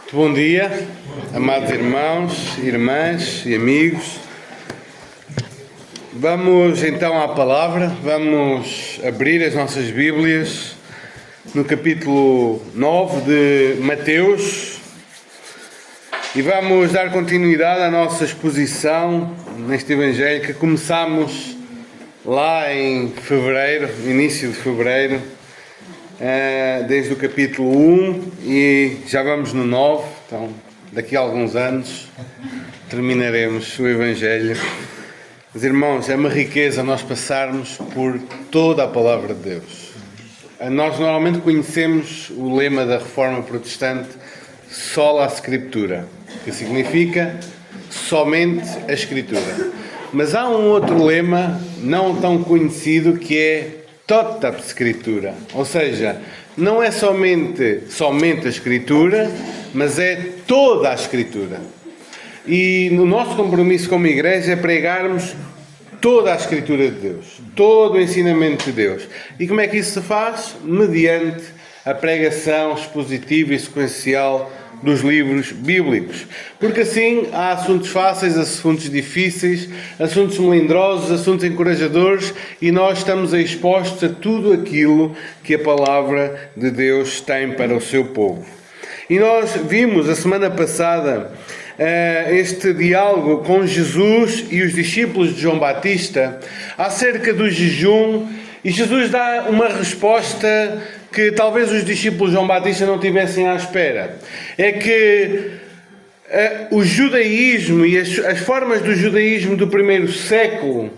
Muito bom dia, amados irmãos, irmãs e amigos. Vamos então à palavra, vamos abrir as nossas Bíblias no capítulo 9 de Mateus e vamos dar continuidade à nossa exposição neste Evangelho que começámos lá em fevereiro, início de fevereiro, desde o capítulo 1 e já vamos no 9, então daqui a alguns anos terminaremos o Evangelho. Mas irmãos, é uma riqueza nós passarmos por toda a Palavra de Deus. Nós normalmente conhecemos o lema da Reforma Protestante, sola a Escritura, que significa somente a Escritura. Mas há um outro lema não tão conhecido que é tota a Escritura, ou seja, não é somente a Escritura, mas é toda a Escritura. E no nosso compromisso como igreja é pregarmos toda a Escritura de Deus, todo o ensinamento de Deus. E como é que isso se faz? Mediante a pregação expositiva e sequencial dos livros bíblicos. Porque assim há assuntos fáceis, assuntos difíceis, assuntos melindrosos, assuntos encorajadores e nós estamos expostos a tudo aquilo que a palavra de Deus tem para o seu povo. E nós vimos a semana passada este diálogo com Jesus e os discípulos de João Batista acerca do jejum e Jesus dá uma resposta que talvez os discípulos de João Batista não tivessem à espera. É que o judaísmo e as formas do judaísmo do primeiro século,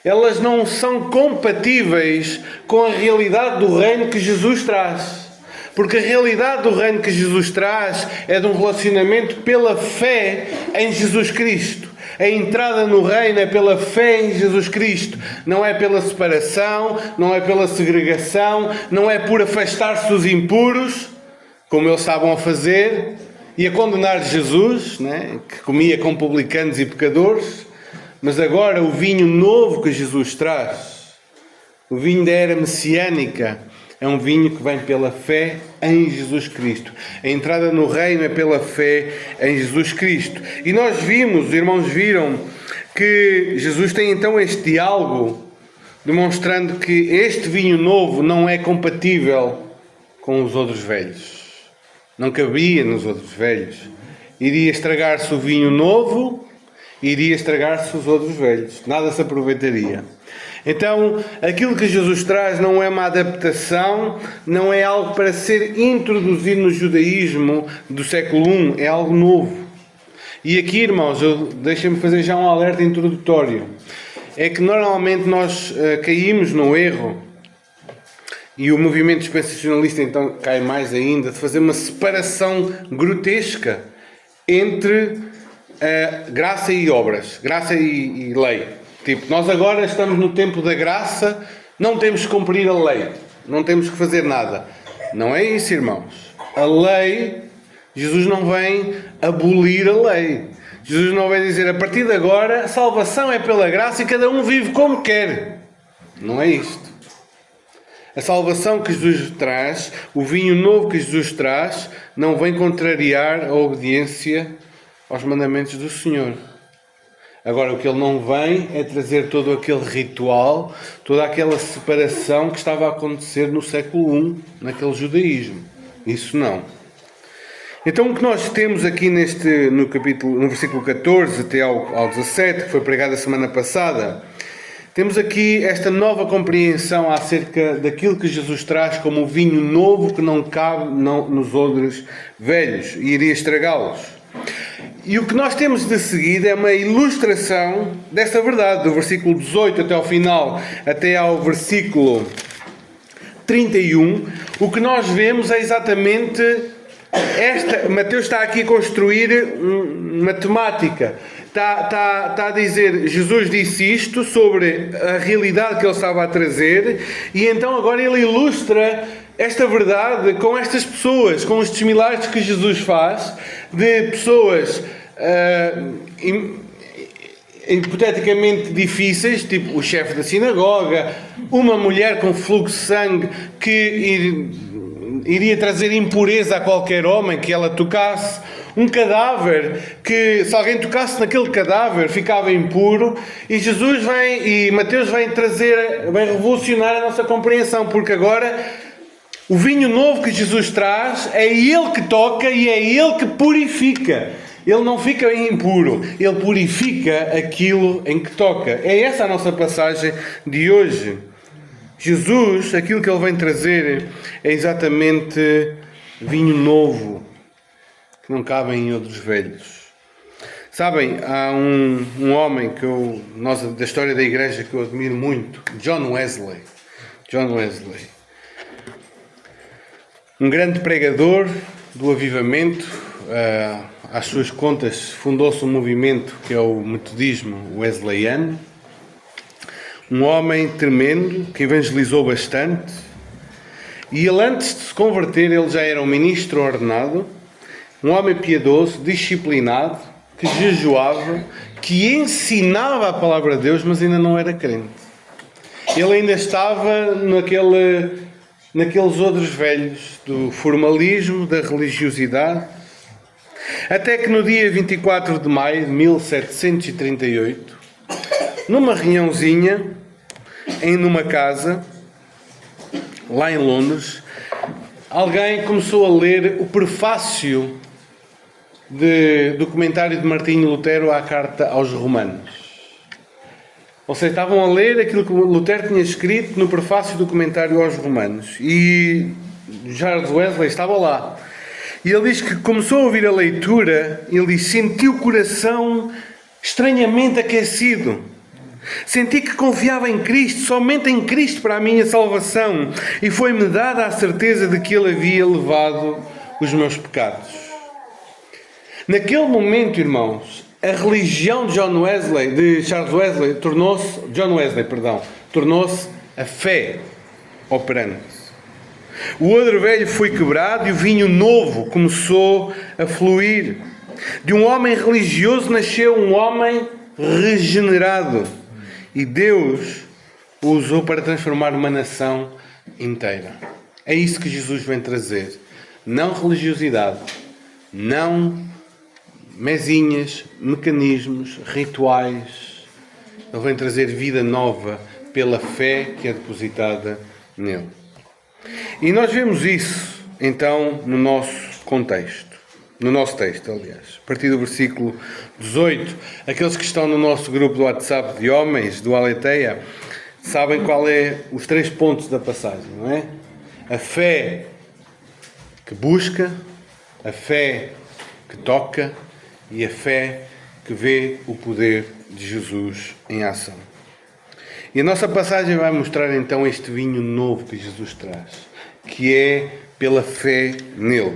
elas não são compatíveis com a realidade do reino que Jesus traz. Porque a realidade do reino que Jesus traz é de um relacionamento pela fé em Jesus Cristo. A entrada no reino é pela fé em Jesus Cristo. Não é pela separação, não é pela segregação, não é por afastar-se dos impuros, como eles estavam a fazer, e a condenar Jesus, né, que comia com publicanos e pecadores. Mas agora o vinho novo que Jesus traz, o vinho da era messiânica, é um vinho que vem pela fé em Jesus Cristo. A entrada no reino é pela fé em Jesus Cristo. E nós vimos, os irmãos viram, que Jesus tem então este diálogo, demonstrando que este vinho novo não é compatível com os outros velhos. Não cabia nos outros velhos. Iria estragar-se o vinho novo, iria estragar-se os outros velhos. Nada se aproveitaria. Então, aquilo que Jesus traz não é uma adaptação, não é algo para ser introduzido no judaísmo do século I, é algo novo. E aqui, irmãos, deixem-me fazer já um alerta introdutório. É que normalmente nós caímos no erro, e o movimento dispensacionalista então cai mais ainda, de fazer uma separação grotesca entre graça e obras, graça e lei. Tipo, nós agora estamos no tempo da graça, não temos que cumprir a lei, não temos que fazer nada. Não é isso, irmãos. A lei, Jesus não vem abolir a lei. Jesus não vem dizer, a partir de agora, a salvação é pela graça e cada um vive como quer. Não é isto. A salvação que Jesus traz, o vinho novo que Jesus traz, não vem contrariar a obediência aos mandamentos do Senhor. Agora, o que ele não vem é trazer todo aquele ritual, toda aquela separação que estava a acontecer no século I, naquele judaísmo. Isso não. Então, o que nós temos aqui no versículo 14 até ao 17, que foi pregado a semana passada, temos aqui esta nova compreensão acerca daquilo que Jesus traz como o vinho novo que não cabe nos odres velhos e iria estragá-los. E o que nós temos de seguida é uma ilustração dessa verdade, do versículo 18 até ao final, até ao versículo 31. O que nós vemos é exatamente Mateus está aqui a construir uma temática. Está a dizer, Jesus disse isto sobre a realidade que ele estava a trazer, e então agora ele ilustra esta verdade com estas pessoas, com estes milagres que Jesus faz, de pessoas hipoteticamente difíceis, tipo o chefe da sinagoga, uma mulher com fluxo de sangue que iria trazer impureza a qualquer homem que ela tocasse. Um cadáver que, se alguém tocasse naquele cadáver, ficava impuro. E Jesus vem, e Mateus vem revolucionar a nossa compreensão, porque agora o vinho novo que Jesus traz é Ele que toca e é Ele que purifica. Ele não fica impuro, Ele purifica aquilo em que toca. É essa a nossa passagem de hoje. Jesus, aquilo que Ele vem trazer é exatamente vinho novo, que não cabe em outros velhos. Sabem, há um homem da história da igreja que eu admiro muito, John Wesley. Um grande pregador do avivamento. Às suas contas, fundou-se um movimento que é o metodismo wesleyano. Um homem tremendo, que evangelizou bastante. E ele, antes de se converter, ele já era um ministro ordenado, um homem piedoso, disciplinado, que jejuava, que ensinava a palavra de Deus, mas ainda não era crente. Ele ainda estava naqueles outros velhos do formalismo, da religiosidade. Até que no dia 24 de maio de 1738, numa reuniãozinha, numa casa, lá em Londres, alguém começou a ler o prefácio do comentário de Martinho Lutero à carta aos Romanos. Ou seja, estavam a ler aquilo que Lutero tinha escrito no prefácio do comentário aos Romanos. E Charles Wesley estava lá. E ele diz que começou a ouvir a leitura, ele diz, senti o coração estranhamente aquecido. Senti que confiava em Cristo, somente em Cristo para a minha salvação. E foi-me dada a certeza de que Ele havia levado os meus pecados. Naquele momento, irmãos, a religião de Charles Wesley, tornou-se a fé operante. O odre velho foi quebrado e o vinho novo começou a fluir. De um homem religioso nasceu um homem regenerado. E Deus o usou para transformar uma nação inteira. É isso que Jesus vem trazer. Não religiosidade, não mesinhas, mecanismos, rituais. Ele vem trazer vida nova pela fé que é depositada nele. E nós vemos isso, então, no nosso contexto. No nosso texto, aliás. A partir do versículo 18. Aqueles que estão no nosso grupo do WhatsApp de homens, do Aleteia, sabem qual é os 3 pontos da passagem, não é? A fé que busca, a fé que toca e a fé que vê o poder de Jesus em ação. E a nossa passagem vai mostrar então este vinho novo que Jesus traz, que é pela fé nele.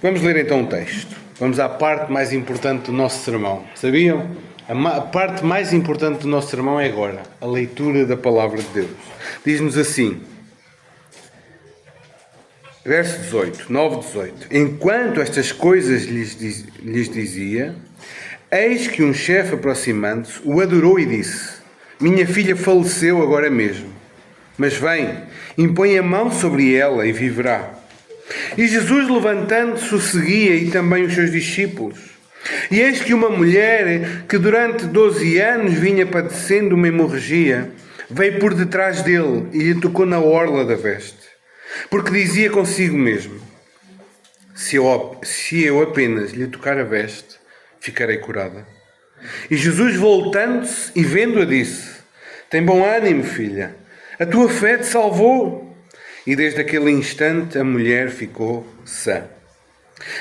Vamos ler então o texto. Vamos à parte mais importante do nosso sermão. Sabiam? A parte mais importante do nosso sermão é agora, a leitura da palavra de Deus. Diz-nos assim, verso 18, 9-18. Enquanto estas coisas lhes dizia, eis que um chefe aproximando-se o adorou e disse, minha filha faleceu agora mesmo, mas vem, impõe a mão sobre ela e viverá. E Jesus, levantando-se, o seguia e também os seus discípulos. E eis que uma mulher, que durante 12 anos vinha padecendo uma hemorragia, veio por detrás dele e lhe tocou na orla da veste. Porque dizia consigo mesmo, se eu apenas lhe tocar a veste, ficarei curada. E Jesus, voltando-se e vendo-a, disse, tem bom ânimo, filha, a tua fé te salvou. E desde aquele instante a mulher ficou sã.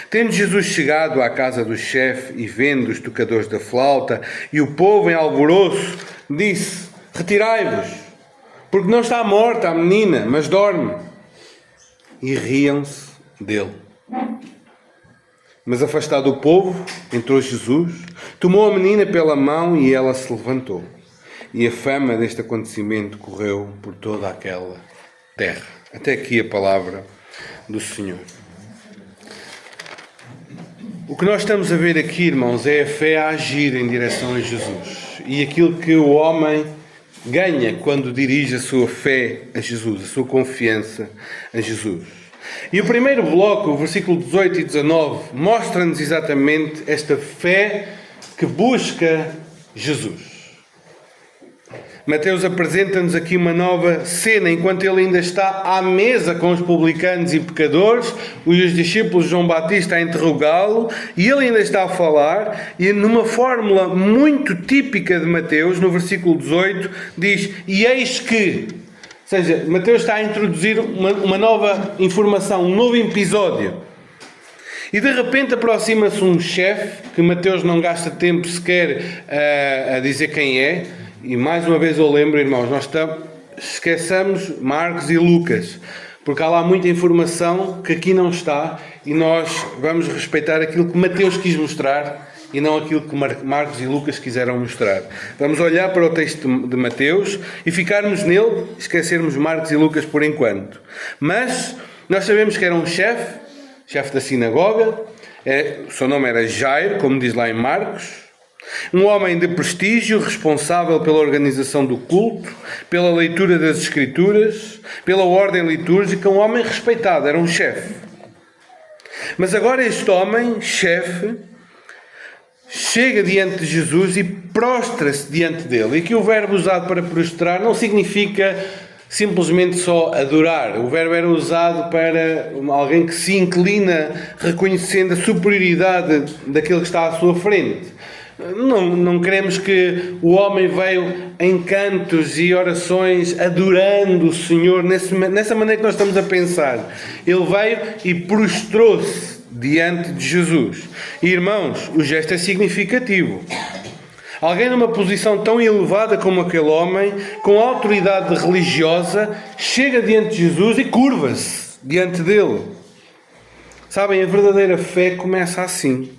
Tendo Jesus chegado à casa do chefe e vendo os tocadores da flauta e o povo em alvoroço, disse, retirai-vos, porque não está morta a menina, mas dorme. E riam-se dele. Mas afastado o povo, entrou Jesus, tomou a menina pela mão e ela se levantou. E a fama deste acontecimento correu por toda aquela terra. Até aqui a palavra do Senhor. O que nós estamos a ver aqui, irmãos, é a fé a agir em direção a Jesus. E aquilo que o homem ganha quando dirige a sua fé a Jesus, a sua confiança a Jesus. E o primeiro bloco, o versículo 18 e 19, mostra-nos exatamente esta fé que busca Jesus. Mateus apresenta-nos aqui uma nova cena, enquanto ele ainda está à mesa com os publicanos e pecadores, os discípulos de João Batista a interrogá-lo, e ele ainda está a falar, e numa fórmula muito típica de Mateus, no versículo 18, diz, e eis que... Ou seja, Mateus está a introduzir uma nova informação, um novo episódio. E de repente aproxima-se um chefe, que Mateus não gasta tempo sequer a dizer quem é. E mais uma vez eu lembro, irmãos, esqueçamos Marcos e Lucas, porque há lá muita informação que aqui não está e nós vamos respeitar aquilo que Mateus quis mostrar e não aquilo que Marcos e Lucas quiseram mostrar. Vamos olhar para o texto de Mateus e ficarmos nele, esquecermos Marcos e Lucas por enquanto. Mas nós sabemos que era um chefe da sinagoga, o seu nome era Jairo, como diz lá em Marcos, um homem de prestígio, responsável pela organização do culto, pela leitura das Escrituras, pela ordem litúrgica, um homem respeitado, era um chefe. Mas agora este homem, chefe, chega diante de Jesus e prostra-se diante dele. E aqui o verbo usado para prostrar não significa simplesmente só adorar. O verbo era usado para alguém que se inclina reconhecendo a superioridade daquele que está à sua frente. Não queremos que o homem veio em cantos e orações adorando o Senhor nessa maneira que nós estamos a pensar. Ele veio e prostrou-se diante de Jesus. E, irmãos, o gesto é significativo. Alguém numa posição tão elevada como aquele homem, com autoridade religiosa, chega diante de Jesus e curva-se diante dele. Sabem, a verdadeira fé começa assim,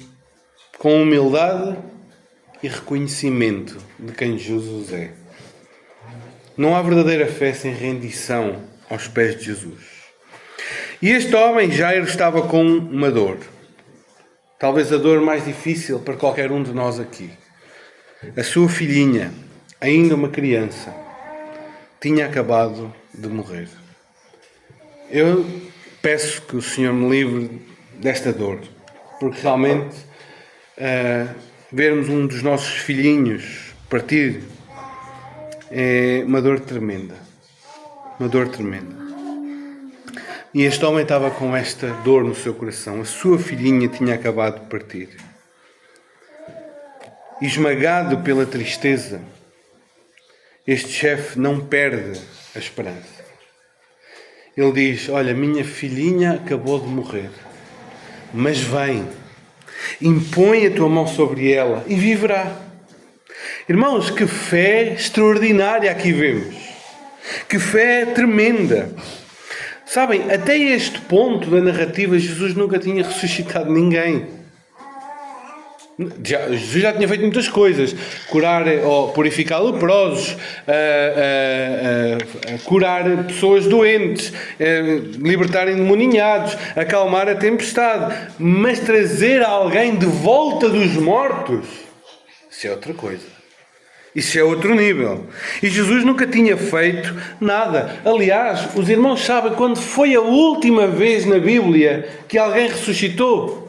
com humildade e reconhecimento de quem Jesus é. Não há verdadeira fé sem rendição aos pés de Jesus. E este homem, Jairo, estava com uma dor. Talvez a dor mais difícil para qualquer um de nós aqui. A sua filhinha, ainda uma criança, tinha acabado de morrer. Eu peço que o Senhor me livre desta dor, porque realmente vermos um dos nossos filhinhos partir é uma dor tremenda. Uma dor tremenda. E este homem estava com esta dor no seu coração. A sua filhinha tinha acabado de partir. Esmagado pela tristeza, este chefe não perde a esperança. Ele diz, olha, minha filhinha acabou de morrer, mas vem, impõe a tua mão sobre ela e viverá. Irmãos, que fé extraordinária aqui vemos. Que fé tremenda. Sabem, até este ponto da narrativa, Jesus nunca tinha ressuscitado ninguém. Jesus já tinha feito muitas coisas. Curar ou purificar leprosos, curar pessoas doentes, libertar endemoninhados, acalmar a tempestade. Mas trazer alguém de volta dos mortos, isso é outra coisa. Isso é outro nível. E Jesus nunca tinha feito nada. Aliás, os irmãos sabem quando foi a última vez na Bíblia que alguém ressuscitou?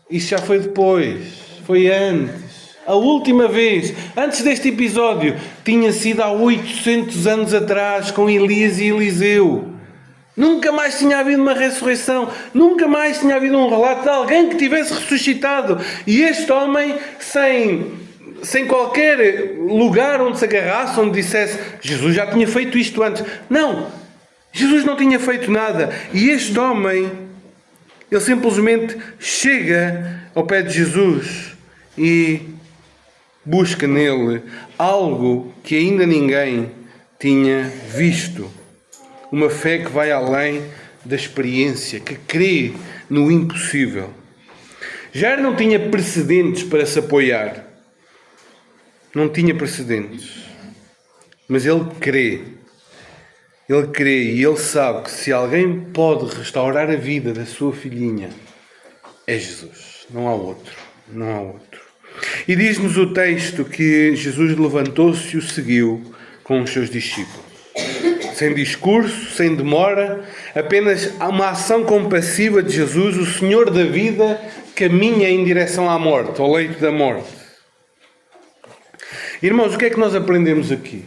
Isso já foi depois. Foi antes. A última vez, antes deste episódio, tinha sido há 800 anos atrás com Elias e Eliseu. Nunca mais tinha havido uma ressurreição. Nunca mais tinha havido um relato de alguém que tivesse ressuscitado. E este homem, sem qualquer lugar onde se agarrasse, onde dissesse Jesus já tinha feito isto antes. Não, Jesus não tinha feito nada. E este homem, ele simplesmente chega ao pé de Jesus e busca nele algo que ainda ninguém tinha visto. Uma fé que vai além da experiência, que crê no impossível. Já não tinha precedentes para se apoiar. Não tinha precedentes. Mas ele crê. Ele crê e ele sabe que se alguém pode restaurar a vida da sua filhinha, é Jesus. Não há outro. Não há outro. E diz-nos o texto que Jesus levantou-se e o seguiu com os seus discípulos. sem discurso, sem demora, apenas uma ação compassiva de Jesus, o Senhor da vida, caminha em direção à morte, ao leito da morte. Irmãos, o que é que nós aprendemos aqui?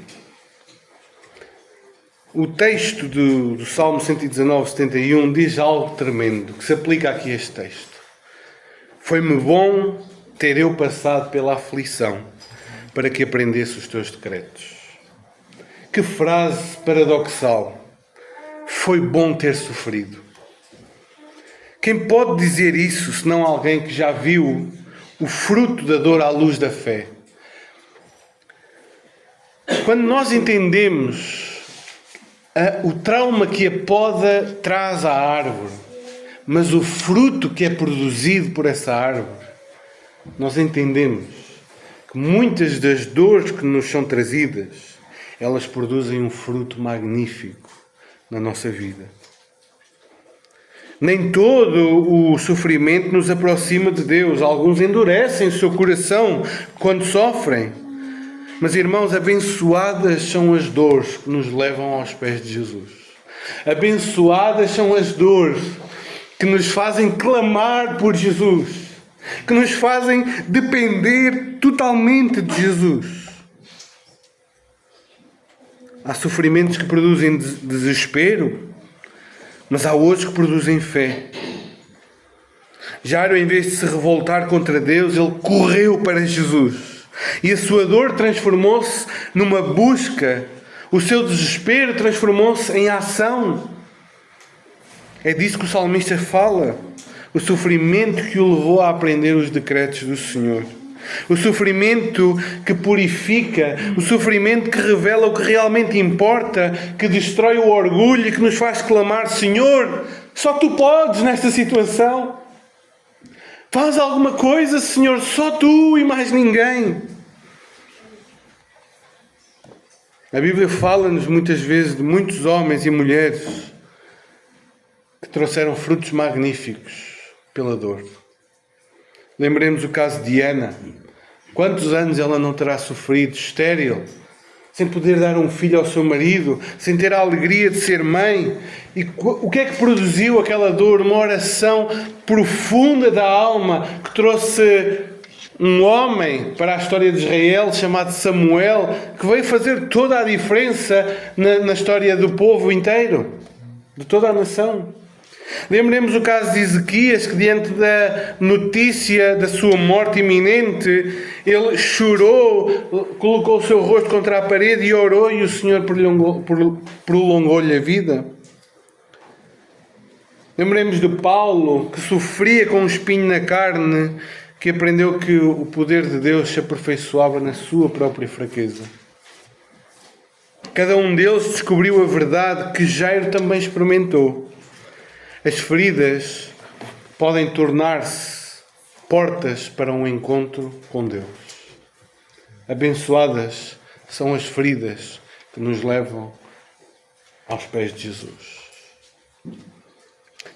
O texto do Salmo 119, 71 diz algo tremendo, que se aplica aqui a este texto. Foi-me bom ter eu passado pela aflição, para que aprendesse os teus decretos. Que frase paradoxal. Foi bom ter sofrido. Quem pode dizer isso, senão alguém que já viu o fruto da dor à luz da fé? Quando nós entendemos o trauma que a poda traz à árvore, mas o fruto que é produzido por essa árvore, nós entendemos que muitas das dores que nos são trazidas, elas produzem um fruto magnífico na nossa vida. Nem todo o sofrimento nos aproxima de Deus. Alguns endurecem o seu coração quando sofrem. Mas, irmãos, abençoadas são as dores que nos levam aos pés de Jesus. Abençoadas são as dores que nos fazem clamar por Jesus, que nos fazem depender totalmente de Jesus. Há sofrimentos que produzem desespero, mas há outros que produzem fé. Jairo, em vez de se revoltar contra Deus, ele correu para Jesus. E a sua dor transformou-se numa busca. O seu desespero transformou-se em ação. É disso que o salmista fala. O sofrimento que o levou a aprender os decretos do Senhor. O sofrimento que purifica. O sofrimento que revela o que realmente importa. Que destrói o orgulho e que nos faz clamar: Senhor, só Tu podes nesta situação. Faz alguma coisa, Senhor, só Tu e mais ninguém. A Bíblia fala-nos muitas vezes de muitos homens e mulheres que trouxeram frutos magníficos pela dor. Lembremos o caso de Ana. Quantos anos ela não terá sofrido, estéril, sem poder dar um filho ao seu marido, sem ter a alegria de ser mãe? E o que é que produziu aquela dor? Uma oração profunda da alma que trouxe um homem para a história de Israel chamado Samuel, que veio fazer toda a diferença na história do povo inteiro, de toda a nação. Lembremos o caso de Ezequias, que diante da notícia da sua morte iminente, ele chorou, colocou o seu rosto contra a parede e orou, e o Senhor prolongou-lhe a vida. Lembremos de Paulo, que sofria com um espinho na carne, que aprendeu que o poder de Deus se aperfeiçoava na sua própria fraqueza. Cada um deles descobriu a verdade que Jairo também experimentou. As feridas podem tornar-se portas para um encontro com Deus. Abençoadas são as feridas que nos levam aos pés de Jesus.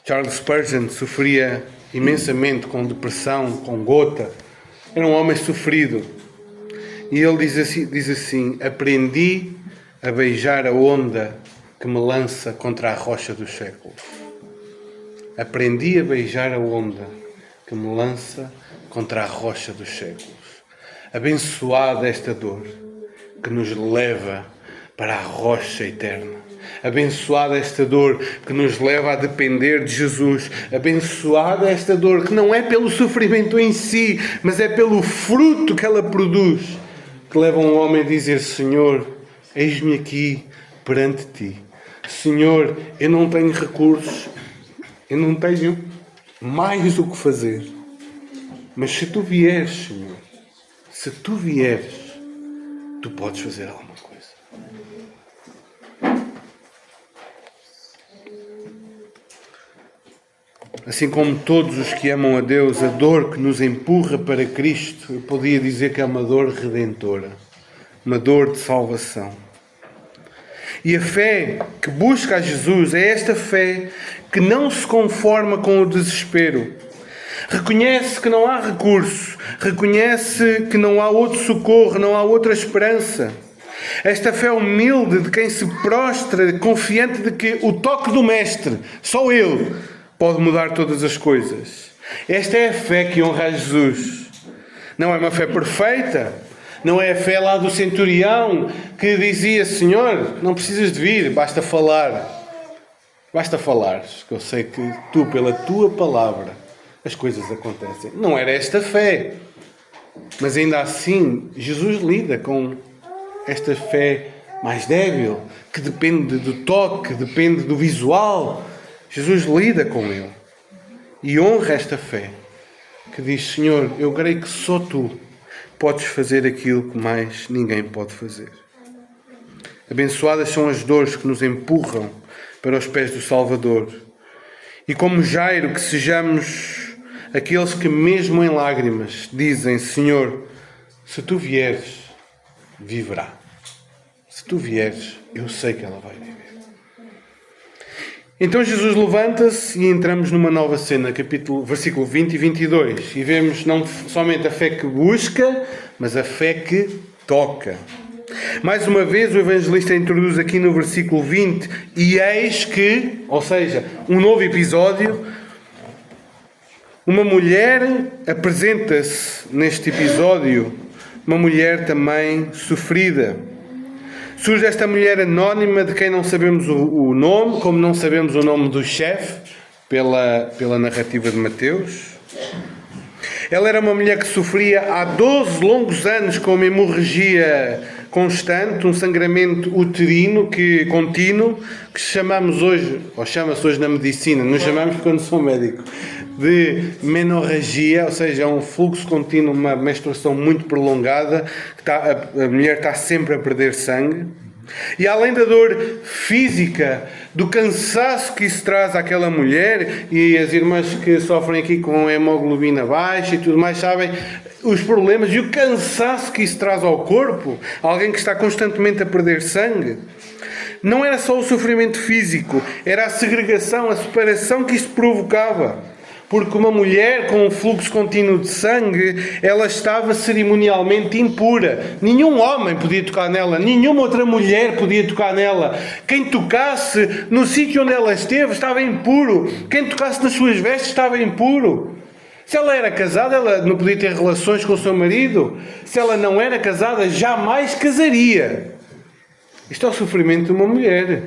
Charles Spurgeon sofria imensamente com depressão, com gota. Era um homem sofrido. E ele diz assim: aprendi a beijar a onda que me lança contra a rocha dos séculos. Aprendi a beijar a onda que me lança contra a rocha dos séculos. Abençoada esta dor que nos leva para a rocha eterna. Abençoada esta dor que nos leva a depender de Jesus. Abençoada esta dor que não é pelo sofrimento em si, mas é pelo fruto que ela produz, que leva um homem a dizer: Senhor, eis-me aqui perante Ti. Senhor, eu não tenho recursos, eu não tenho mais o que fazer. Mas se Tu vieres, Senhor, se Tu vieres, Tu podes fazer alguma coisa. Assim como todos os que amam a Deus, a dor que nos empurra para Cristo, eu podia dizer que é uma dor redentora, uma dor de salvação. E a fé que busca a Jesus é esta fé que não se conforma com o desespero. Reconhece que não há recurso, reconhece que não há outro socorro, não há outra esperança. Esta fé humilde de quem se prostra, confiante de que o toque do Mestre, só Ele, pode mudar todas as coisas. Esta é a fé que honra a Jesus. Não é uma fé perfeita. Não é a fé lá do centurião que dizia: Senhor, não precisas de vir, basta falar. Basta falares, que eu sei que tu, pela tua palavra, as coisas acontecem. Não era esta fé. Mas ainda assim, Jesus lida com esta fé mais débil, que depende do toque, depende do visual. Jesus lida com ele e honra esta fé, que diz: Senhor, eu creio que só tu podes fazer aquilo que mais ninguém pode fazer. Abençoadas são as dores que nos empurram para os pés do Salvador. E como Jairo, que sejamos aqueles que mesmo em lágrimas dizem: Senhor, se tu vieres, viverá. Se tu vieres, eu sei que ela vai viver. Então Jesus levanta-se e entramos numa nova cena, versículo 20 e 22. E vemos não somente a fé que busca, mas a fé que toca. Mais uma vez o evangelista introduz aqui no versículo 20: e eis que, ou seja, um novo episódio, uma mulher apresenta-se neste episódio, uma mulher também sofrida. Surge esta mulher anónima de quem não sabemos o nome, como não sabemos o nome do chefe, pela narrativa de Mateus. Ela era uma mulher que sofria há 12 longos anos com uma hemorragia constante, um sangramento uterino contínuo, que chamamos hoje, ou chama-se hoje na medicina, não chamamos porque eu não sou médico, de menorragia, ou seja, é um fluxo contínuo, uma menstruação muito prolongada, que a mulher está sempre a perder sangue. E além da dor física, do cansaço que isso traz àquela mulher, e as irmãs que sofrem aqui com a hemoglobina baixa e tudo mais sabem os problemas e o cansaço que isso traz ao corpo, alguém que está constantemente a perder sangue. Não era só o sofrimento físico, era a segregação, a separação que isto provocava. Porque uma mulher com um fluxo contínuo de sangue, ela estava cerimonialmente impura. Nenhum homem podia tocar nela, nenhuma outra mulher podia tocar nela. Quem tocasse no sítio onde ela esteve estava impuro. Quem tocasse nas suas vestes estava impuro. Se ela era casada, ela não podia ter relações com o seu marido. Se ela não era casada, jamais casaria. Isto é o sofrimento de uma mulher,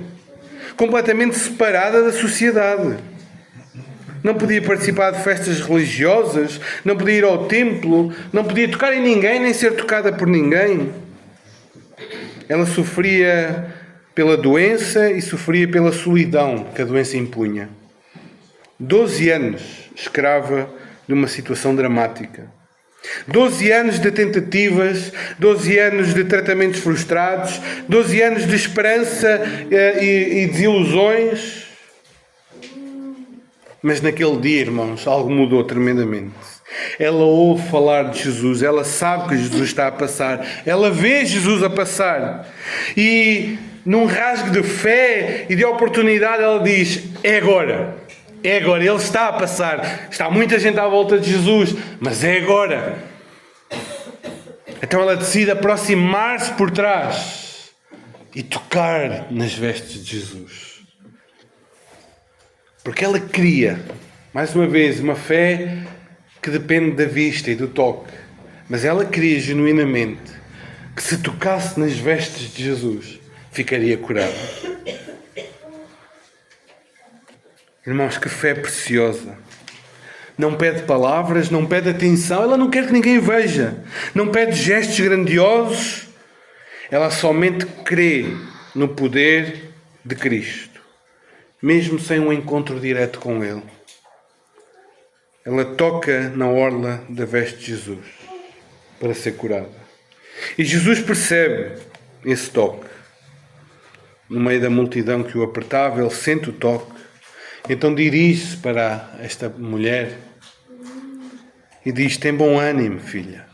completamente separada da sociedade. Não podia participar de festas religiosas, não podia ir ao templo, não podia tocar em ninguém, nem ser tocada por ninguém. Ela sofria pela doença e sofria pela solidão que a doença impunha. 12 anos escrava de uma situação dramática. 12 anos de tentativas, 12 anos de tratamentos frustrados, 12 anos de esperança e desilusões. Mas naquele dia, irmãos, algo mudou tremendamente. Ela ouve falar de Jesus, ela sabe que Jesus está a passar, ela vê Jesus a passar. E num rasgo de fé e de oportunidade ela diz: é agora, ele está a passar. Está muita gente à volta de Jesus, mas é agora. Então ela decide aproximar-se por trás e tocar nas vestes de Jesus. Porque ela queria, mais uma vez, uma fé que depende da vista e do toque. Mas ela queria genuinamente que se tocasse nas vestes de Jesus, ficaria curada. Irmãos, que fé preciosa. Não pede palavras, não pede atenção, ela não quer que ninguém veja. Não pede gestos grandiosos. Ela somente crê no poder de Cristo. Mesmo sem um encontro direto com Ele. Ela toca na orla da veste de Jesus para ser curada. E Jesus percebe esse toque. No meio da multidão que o apertava, ele sente o toque. Então dirige-se para esta mulher e diz: tem bom ânimo, filha.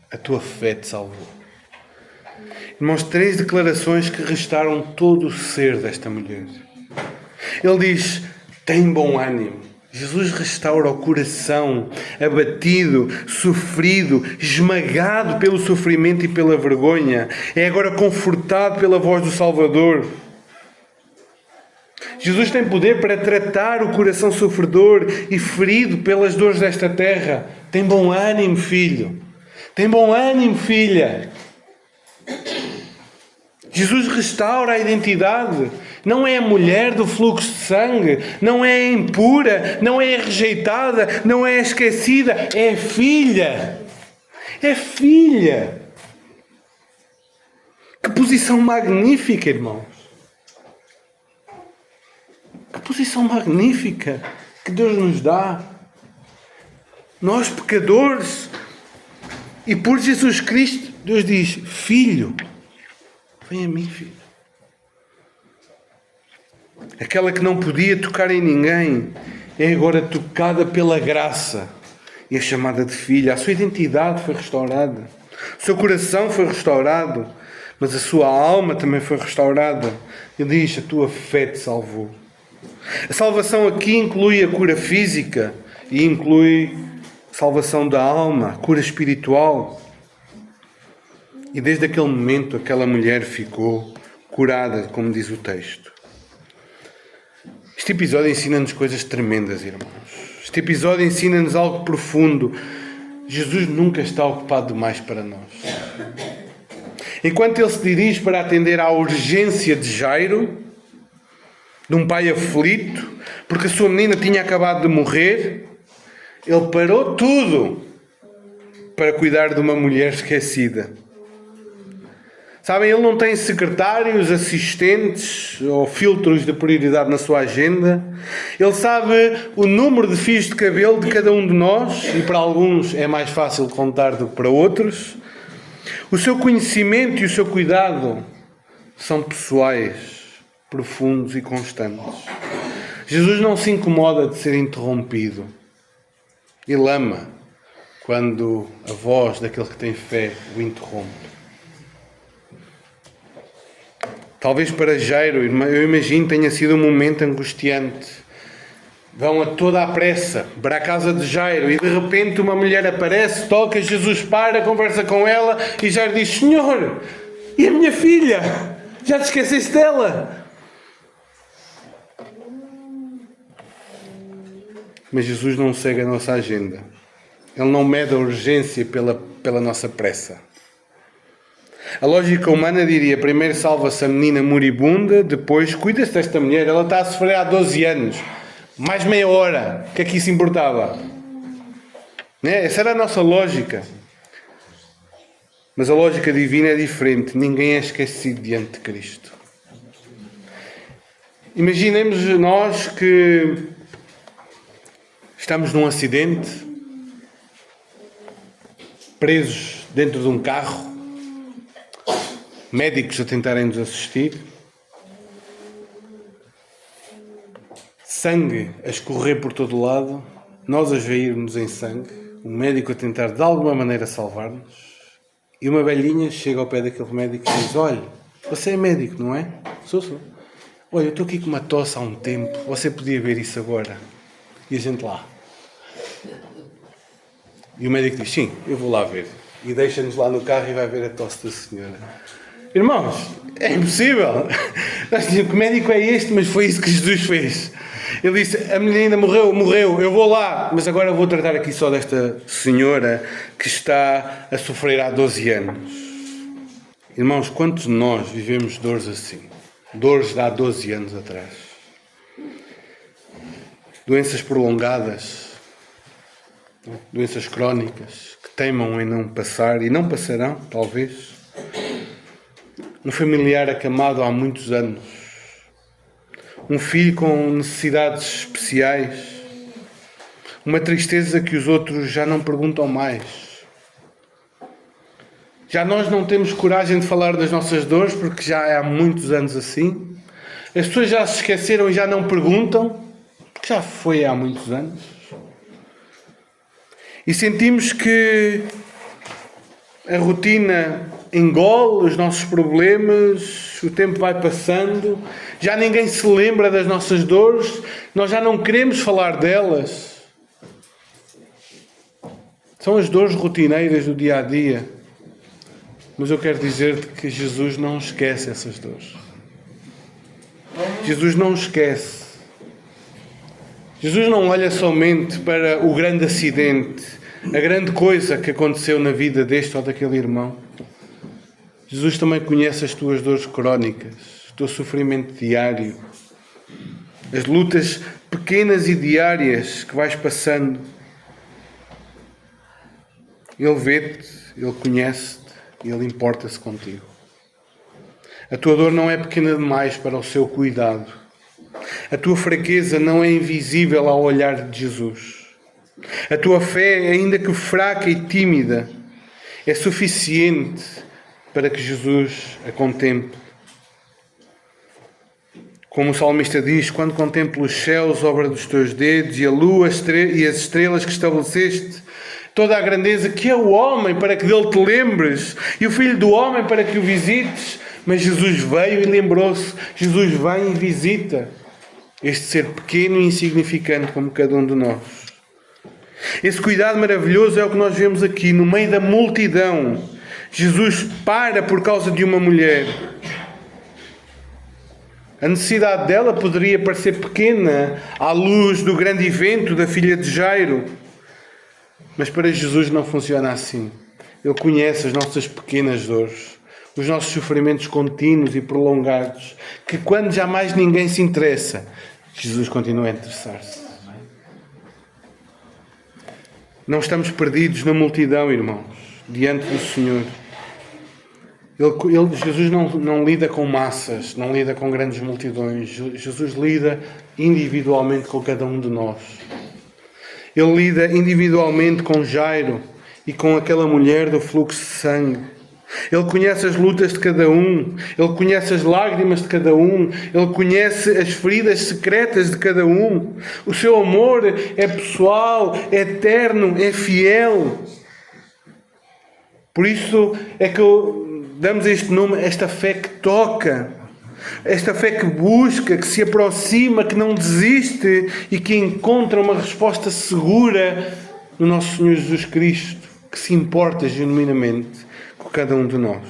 A tua fé te salvou. Irmãos, 3 declarações que restaram todo o ser desta mulher. Ele diz: tem bom ânimo. Jesus restaura o coração abatido, sofrido, esmagado pelo sofrimento e pela vergonha. É agora confortado pela voz do Salvador. Jesus tem poder para tratar o coração sofredor e ferido pelas dores desta terra. Tem bom ânimo, filho. Tem bom ânimo, filha. Jesus restaura a identidade. Não é a mulher do fluxo de sangue. Não é a impura. Não é a rejeitada. Não é a esquecida. É a filha. É filha. Que posição magnífica, irmãos. Que posição magnífica que Deus nos dá. Nós, pecadores, e por Jesus Cristo, Deus diz: filho, vem a mim, filho. Aquela que não podia tocar em ninguém é agora tocada pela graça e é chamada de filha. A sua identidade foi restaurada, o seu coração foi restaurado, mas a sua alma também foi restaurada. Ele diz: a tua fé te salvou. A salvação aqui inclui a cura física e inclui a salvação da alma, a cura espiritual. E desde aquele momento aquela mulher ficou curada, como diz o texto. Este episódio ensina-nos coisas tremendas, irmãos. Este episódio ensina-nos algo profundo. Jesus nunca está ocupado demais para nós. Enquanto ele se dirige para atender à urgência de Jairo, de um pai aflito, porque a sua menina tinha acabado de morrer, ele parou tudo para cuidar de uma mulher esquecida. Sabem, ele não tem secretários, assistentes ou filtros de prioridade na sua agenda. Ele sabe o número de fios de cabelo de cada um de nós, e para alguns é mais fácil contar do que para outros. O seu conhecimento e o seu cuidado são pessoais, profundos e constantes. Jesus não se incomoda de ser interrompido. Ele ama quando a voz daquele que tem fé o interrompe. Talvez para Jairo, eu imagino, tenha sido um momento angustiante. Vão a toda a pressa para a casa de Jairo e de repente uma mulher aparece, toca, Jesus para, conversa com ela e Jairo diz: Senhor, e a minha filha? Já te esqueceste dela? Mas Jesus não segue a nossa agenda. Ele não mede a urgência pela nossa pressa. A lógica humana diria: primeiro salva-se a menina moribunda, depois cuida-se desta mulher. Ela está a sofrer há 12 anos. Mais meia hora. O que é que isso importava? Essa era a nossa lógica. Mas a lógica divina é diferente. Ninguém é esquecido diante de Cristo. Imaginemos nós que estamos num acidente, presos dentro de um carro, médicos a tentarem nos assistir, sangue a escorrer por todo lado, nós a esvairmos em sangue, um médico a tentar de alguma maneira salvar-nos, e uma velhinha chega ao pé daquele médico e diz: olha, você é médico, não é? Sou. Olha, eu estou aqui com uma tosse há um tempo, você podia ver isso agora? E a gente lá. E o médico diz: sim, eu vou lá ver. E deixa-nos lá no carro e vai ver a tosse da senhora. Irmãos, é impossível. Nós dizemos: que médico é este? Mas foi isso que Jesus fez. Ele disse: a menina morreu, eu vou lá. Mas agora vou tratar aqui só desta senhora que está a sofrer há 12 anos. Irmãos, quantos de nós vivemos dores assim? Dores de há 12 anos atrás. Doenças prolongadas. Doenças crónicas que teimam em não passar e não passarão, talvez. Um familiar acamado há muitos anos. Um filho com necessidades especiais. Uma tristeza que os outros já não perguntam mais. Já nós não temos coragem de falar das nossas dores porque já é há muitos anos assim. As pessoas já se esqueceram e já não perguntam porque já foi há muitos anos. E sentimos que a rotina engole os nossos problemas, o tempo vai passando, já ninguém se lembra das nossas dores, nós já não queremos falar delas. São as dores rotineiras do dia a dia. Mas eu quero dizer-te que Jesus não esquece essas dores. Jesus não esquece. Jesus não olha somente para o grande acidente, a grande coisa que aconteceu na vida deste ou daquele irmão. Jesus também conhece as tuas dores crónicas, o teu sofrimento diário, as lutas pequenas e diárias que vais passando. Ele vê-te, Ele conhece-te e Ele importa-se contigo. A tua dor não é pequena demais para o seu cuidado. A tua fraqueza não é invisível ao olhar de Jesus. A tua fé, ainda que fraca e tímida, é suficiente para que Jesus a contemple. Como o salmista diz, quando contemplo os céus, obra dos teus dedos, e a lua e as estrelas que estabeleceste, toda a grandeza que é o homem para que dele te lembres, e o filho do homem para que o visites. Mas Jesus veio e lembrou-se. Jesus vem e visita este ser pequeno e insignificante como cada um de nós. Esse cuidado maravilhoso é o que nós vemos aqui, no meio da multidão. Jesus para por causa de uma mulher. A necessidade dela poderia parecer pequena à luz do grande evento da filha de Jairo. Mas para Jesus não funciona assim. Ele conhece as nossas pequenas dores, os nossos sofrimentos contínuos e prolongados, que quando jamais ninguém se interessa, Jesus continua a interessar-se. Não estamos perdidos na multidão, irmãos, diante do Senhor. Jesus não lida com massas, não lida com grandes multidões. Jesus lida individualmente com cada um de nós. Ele lida individualmente com Jairo e com aquela mulher do fluxo de sangue. Ele conhece as lutas de cada um. Ele conhece as lágrimas de cada um. Ele conhece as feridas secretas de cada um. O seu amor é pessoal, é eterno, é fiel. Por isso é que damos este nome, esta fé que toca. Esta fé que busca, que se aproxima, que não desiste e que encontra uma resposta segura no nosso Senhor Jesus Cristo, que se importa genuinamente com cada um de nós.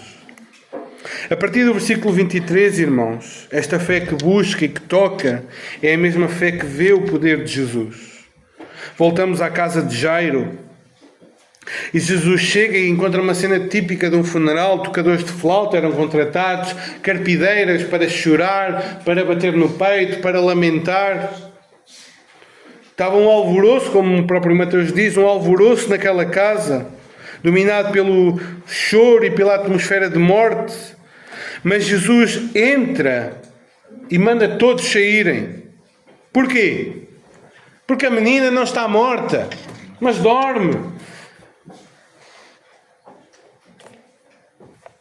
A partir do versículo 23, irmãos, esta fé que busca e que toca é a mesma fé que vê o poder de Jesus. Voltamos à casa de Jairo. E Jesus chega e encontra uma cena típica de um funeral. Tocadores de flauta eram contratados, carpideiras para chorar, para bater no peito, para lamentar. Estava um alvoroço, como o próprio Mateus diz, um alvoroço naquela casa, dominado pelo choro e pela atmosfera de morte. Mas Jesus entra e manda todos saírem. Porquê? Porque a menina não está morta, mas dorme.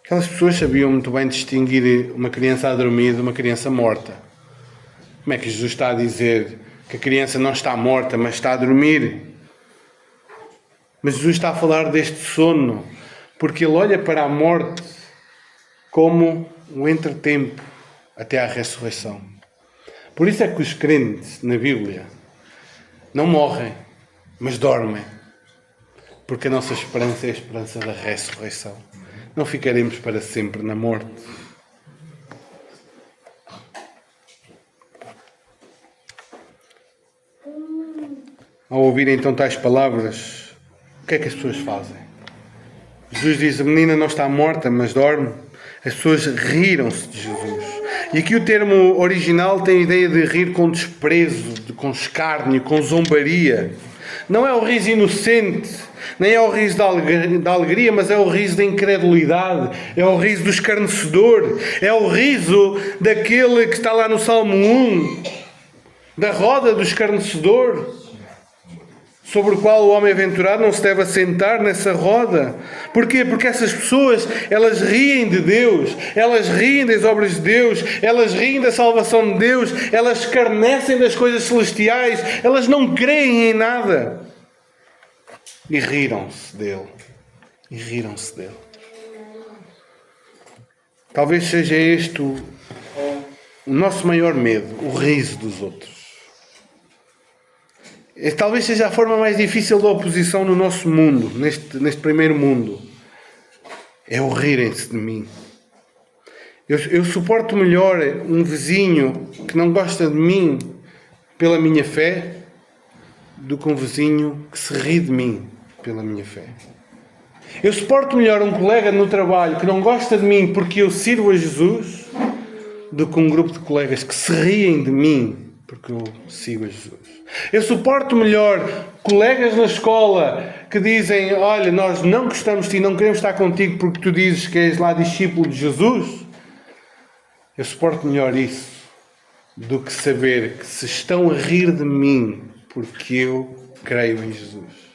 Aquelas pessoas sabiam muito bem distinguir uma criança a dormir de uma criança morta. Como é que Jesus está a dizer que a criança não está morta, mas está a dormir? Mas Jesus está a falar deste sono, porque Ele olha para a morte como um entretempo até à ressurreição. Por isso é que os crentes na Bíblia não morrem, mas dormem. Porque a nossa esperança é a esperança da ressurreição. Não ficaremos para sempre na morte. Ao ouvir então tais palavras, o que é que as pessoas fazem? Jesus diz, a menina não está morta, mas dorme. As pessoas riram-se de Jesus. E aqui o termo original tem a ideia de rir com desprezo, com escárnio, com zombaria. Não é o riso inocente, nem é o riso da alegria, mas é o riso da incredulidade, é o riso do escarnecedor, é o riso daquele que está lá no Salmo 1, da roda do escarnecedor, sobre o qual o homem aventurado não se deve assentar nessa roda. Porquê? Porque essas pessoas, elas riem de Deus, elas riem das obras de Deus, elas riem da salvação de Deus, elas escarnecem das coisas celestiais, elas não creem em nada. E riram-se dele. Talvez seja este o nosso maior medo, o riso dos outros. Talvez seja a forma mais difícil da oposição no nosso mundo, neste primeiro mundo. É o rirem-se de mim. Eu suporto melhor um vizinho que não gosta de mim pela minha fé do que um vizinho que se ri de mim pela minha fé. Eu suporto melhor um colega no trabalho que não gosta de mim porque eu sirvo a Jesus do que um grupo de colegas que se riem de mim porque eu sigo a Jesus. Eu suporto melhor colegas na escola que dizem: olha, nós não gostamos de ti, não queremos estar contigo porque tu dizes que és lá discípulo de Jesus. Eu suporto melhor isso do que saber que se estão a rir de mim porque eu creio em Jesus.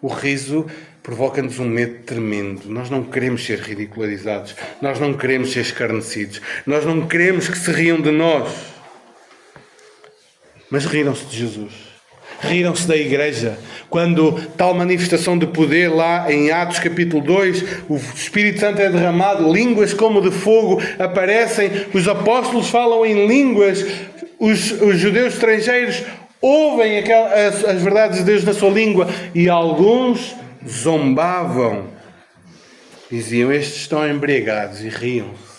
O riso provoca-nos um medo tremendo. Nós não queremos ser ridicularizados. Nós não queremos ser escarnecidos. Nós não queremos que se riam de nós. Mas riram-se de Jesus. Riram-se da igreja. Quando tal manifestação de poder lá em Atos capítulo 2, o Espírito Santo é derramado, línguas como de fogo aparecem, os apóstolos falam em línguas, os judeus estrangeiros ouvem as verdades de Deus na sua língua e alguns zombavam. Diziam: estes estão embriagados, e riam-se.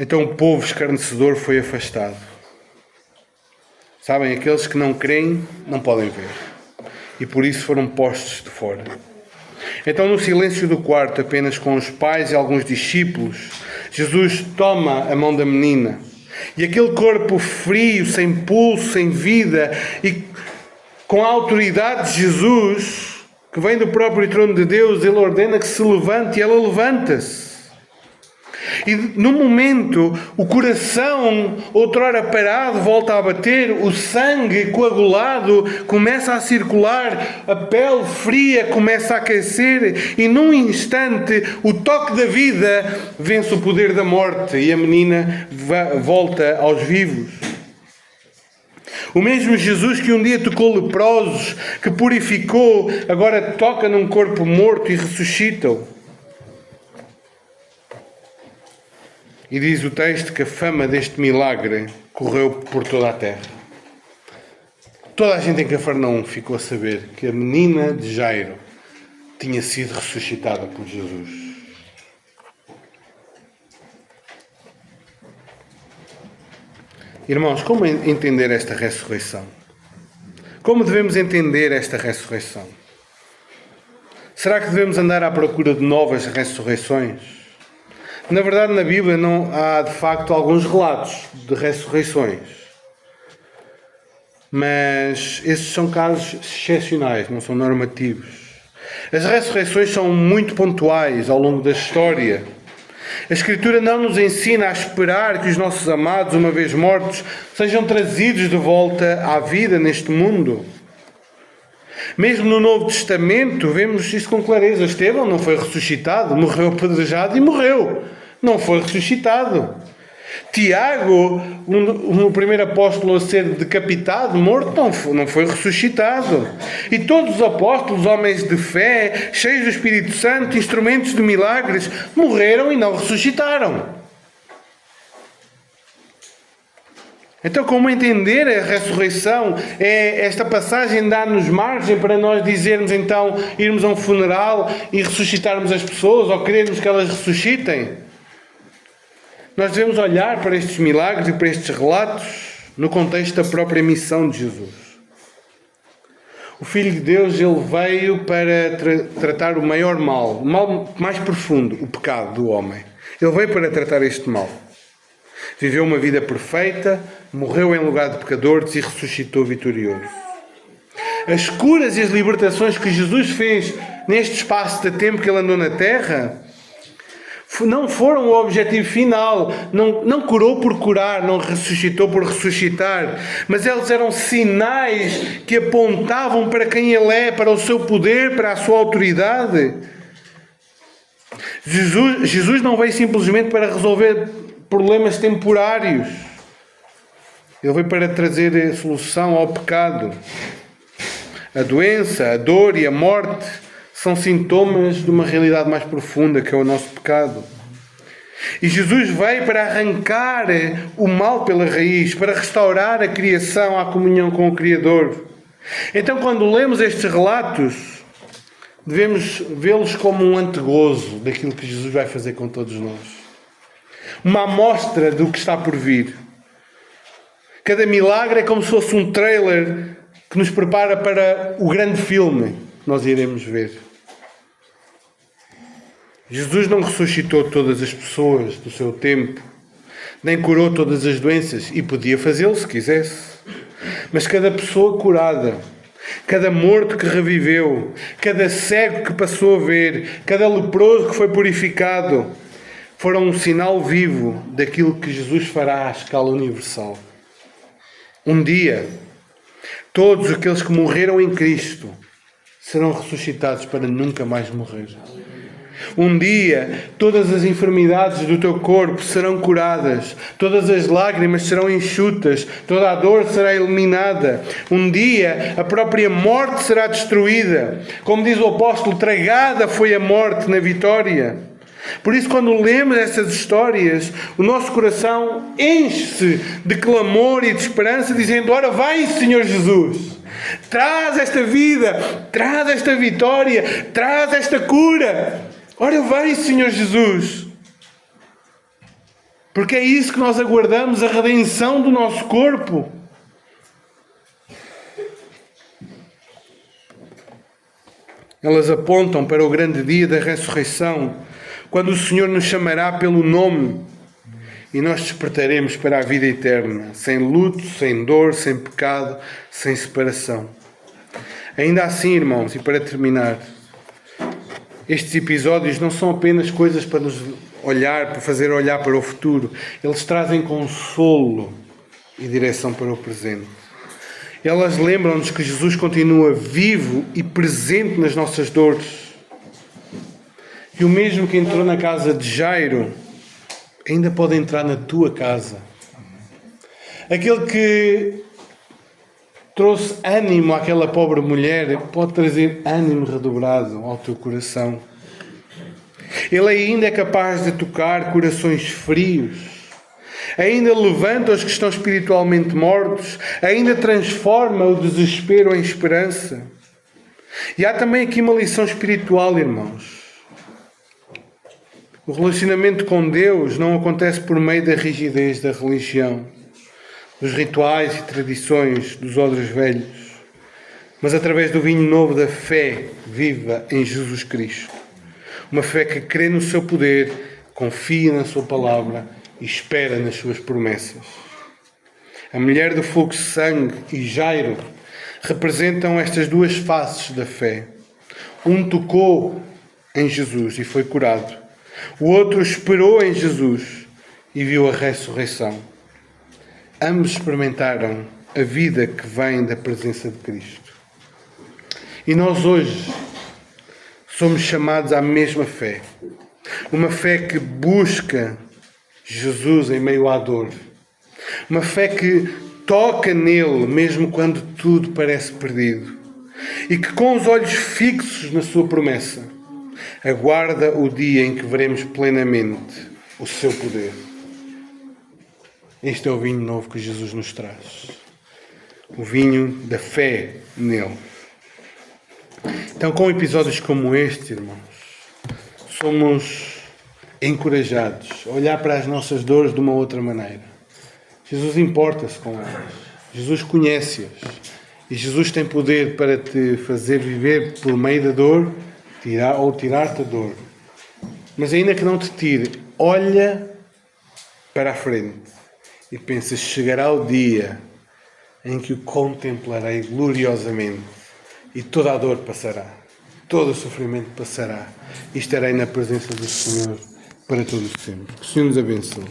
Então o povo escarnecedor foi afastado. Sabem, aqueles que não creem não podem ver. E por isso foram postos de fora. Então, no silêncio do quarto, apenas com os pais e alguns discípulos, Jesus toma a mão da menina. E aquele corpo frio, sem pulso, sem vida, e com a autoridade de Jesus, que vem do próprio trono de Deus, ele ordena que se levante e ela levanta-se. E no momento, o coração, outrora parado, volta a bater, o sangue coagulado começa a circular, a pele fria começa a aquecer e num instante o toque da vida vence o poder da morte e a menina volta aos vivos. O mesmo Jesus que um dia tocou leprosos, que purificou, agora toca num corpo morto e ressuscita-o. E diz o texto que a fama deste milagre correu por toda a terra. Toda a gente em Cafarnaum ficou a saber que a menina de Jairo tinha sido ressuscitada por Jesus. Irmãos, como entender esta ressurreição? Como devemos entender esta ressurreição? Será que devemos andar à procura de novas ressurreições? Na verdade, na Bíblia não há, de facto, alguns relatos de ressurreições. Mas esses são casos excepcionais, não são normativos. As ressurreições são muito pontuais ao longo da história. A Escritura não nos ensina a esperar que os nossos amados, uma vez mortos, sejam trazidos de volta à vida neste mundo. Mesmo no Novo Testamento, vemos isso com clareza. Estevão não foi ressuscitado, morreu apedrejado e morreu. Não foi ressuscitado. Tiago, o primeiro apóstolo a ser decapitado, morto, não foi ressuscitado. E todos os apóstolos, homens de fé, cheios do Espírito Santo, instrumentos de milagres, morreram e não ressuscitaram. Então, como entender a ressurreição? Esta passagem dá-nos margem para nós dizermos, então, irmos a um funeral e ressuscitarmos as pessoas, ou querermos que elas ressuscitem? Nós devemos olhar para estes milagres e para estes relatos no contexto da própria missão de Jesus. O Filho de Deus, ele veio para tratar o maior mal, o mal mais profundo, o pecado do homem. Ele veio para tratar este mal. Viveu uma vida perfeita, morreu em lugar de pecadores e ressuscitou vitorioso. As curas e as libertações que Jesus fez neste espaço de tempo que ele andou na terra não foram o objetivo final. Não curou por curar, não ressuscitou por ressuscitar, mas eles eram sinais que apontavam para quem ele é, para o seu poder, para a sua autoridade. Jesus não veio simplesmente para resolver problemas temporários. Ele veio para trazer a solução ao pecado. A doença, a dor e a morte São sintomas de uma realidade mais profunda, que é o nosso pecado. E Jesus veio para arrancar o mal pela raiz, para restaurar a criação à comunhão com o Criador. Então, quando lemos estes relatos, devemos vê-los como um antegozo daquilo que Jesus vai fazer com todos nós. Uma amostra do que está por vir. Cada milagre é como se fosse um trailer que nos prepara para o grande filme que nós iremos ver. Jesus não ressuscitou todas as pessoas do seu tempo, nem curou todas as doenças, e podia fazê-lo se quisesse. Mas cada pessoa curada, cada morto que reviveu, cada cego que passou a ver, cada leproso que foi purificado, foram um sinal vivo daquilo que Jesus fará à escala universal. Um dia, todos aqueles que morreram em Cristo serão ressuscitados para nunca mais morrer. Um dia, todas as enfermidades do teu corpo serão curadas, todas as lágrimas serão enxutas, toda a dor será eliminada. Um dia, a própria morte será destruída. Como diz o apóstolo, tragada foi a morte na vitória. Por isso, quando lemos essas histórias, o nosso coração enche-se de clamor e de esperança, dizendo: ora vem, Senhor Jesus, traz esta vida, traz esta vitória, traz esta cura. Ora vem, Senhor Jesus. Porque é isso que nós aguardamos, a redenção do nosso corpo. Elas apontam para o grande dia da ressurreição, quando o Senhor nos chamará pelo nome e nós despertaremos para a vida eterna, sem luto, sem dor, sem pecado, sem separação. Ainda assim, irmãos, e para terminar, estes episódios não são apenas coisas para nos olhar, para fazer olhar para o futuro. Eles trazem consolo e direção para o presente. Elas lembram-nos que Jesus continua vivo e presente nas nossas dores. E o mesmo que entrou na casa de Jairo, ainda pode entrar na tua casa. Aquele que trouxe ânimo àquela pobre mulher, pode trazer ânimo redobrado ao teu coração. Ele ainda é capaz de tocar corações frios. Ainda levanta os que estão espiritualmente mortos. Ainda transforma o desespero em esperança. E há também aqui uma lição espiritual, irmãos. O relacionamento com Deus não acontece por meio da rigidez da religião, dos rituais e tradições dos odres velhos, mas através do vinho novo da fé viva em Jesus Cristo. Uma fé que crê no seu poder, confia na sua palavra e espera nas suas promessas. A mulher do fluxo de sangue e Jairo representam estas duas faces da fé. Um tocou em Jesus e foi curado. O outro esperou em Jesus e viu a ressurreição. Ambos experimentaram a vida que vem da presença de Cristo. E nós hoje somos chamados à mesma fé. Uma fé que busca Jesus em meio à dor. Uma fé que toca nele mesmo quando tudo parece perdido. E que com os olhos fixos na sua promessa, aguarda o dia em que veremos plenamente o seu poder. Este é o vinho novo que Jesus nos traz. O vinho da fé nele. Então, com episódios como este, irmãos, somos encorajados a olhar para as nossas dores de uma outra maneira. Jesus importa-se com elas. Jesus conhece-as. E Jesus tem poder para te fazer viver por meio da dor, tirar-te a dor. Mas ainda que não te tire, olha para a frente e pensa: chegará o dia em que o contemplarei gloriosamente e toda a dor passará, todo o sofrimento passará e estarei na presença do Senhor para todo o sempre. Que o Senhor nos abençoe.